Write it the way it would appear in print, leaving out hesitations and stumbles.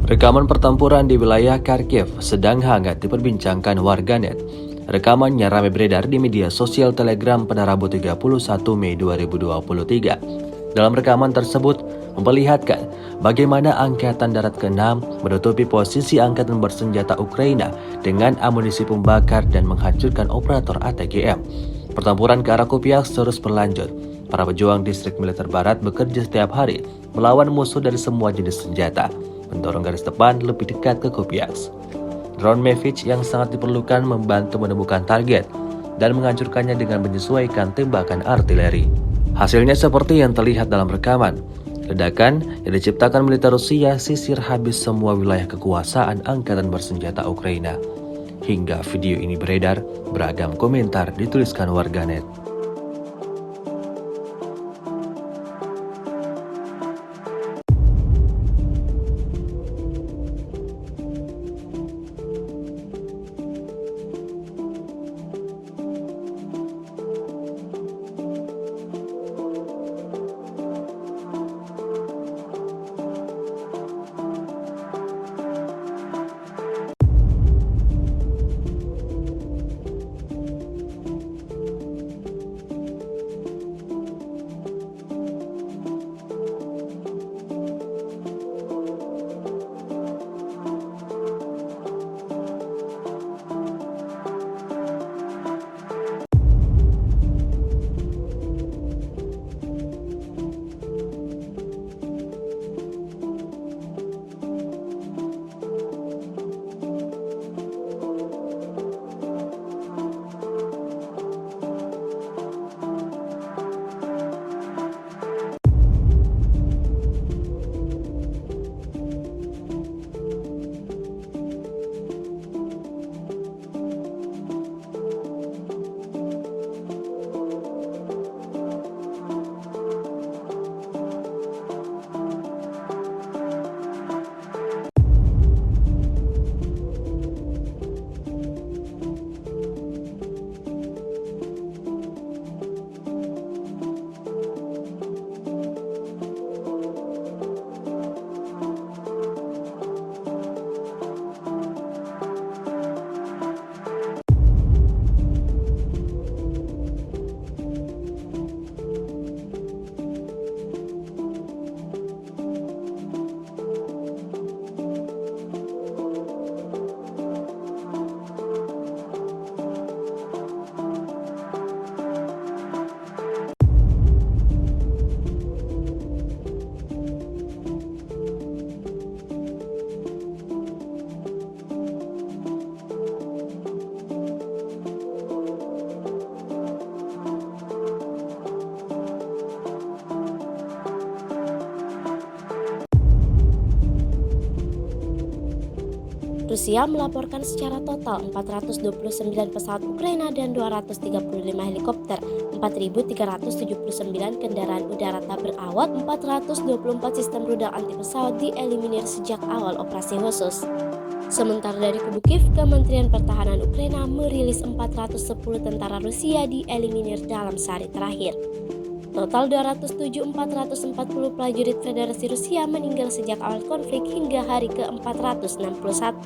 Rekaman pertempuran di wilayah Kharkiv sedang hangat diperbincangkan warganet. Rekamannya ramai beredar di media sosial Telegram pada Rabu 31 Mei 2023. Dalam rekaman tersebut memperlihatkan bagaimana Angkatan Darat ke-6 menutupi posisi angkatan bersenjata Ukraina dengan amunisi pembakar dan menghancurkan operator ATGM. Pertempuran ke arah Kupiansk terus berlanjut. Para pejuang distrik militer barat bekerja setiap hari melawan musuh dari semua jenis senjata, mendorong garis depan lebih dekat ke Kupiansk. Drone Mavic yang sangat diperlukan membantu menemukan target dan menghancurkannya dengan menyesuaikan tembakan artileri. Hasilnya seperti yang terlihat dalam rekaman. Ledakan yang diciptakan militer Rusia sisir habis semua wilayah kekuasaan angkatan bersenjata Ukraina. Hingga video ini beredar, beragam komentar dituliskan warganet. Rusia melaporkan secara total 429 pesawat Ukraina dan 235 helikopter, 4.379 kendaraan udara tak berawak, 424 sistem rudal anti pesawat dieliminir sejak awal operasi khusus. Sementara dari kubu Kiev, Kementerian Pertahanan Ukraina merilis 410 tentara Rusia dieliminir dalam sehari terakhir. Total 207.440 prajurit Federasi Rusia meninggal sejak awal konflik hingga hari ke-461.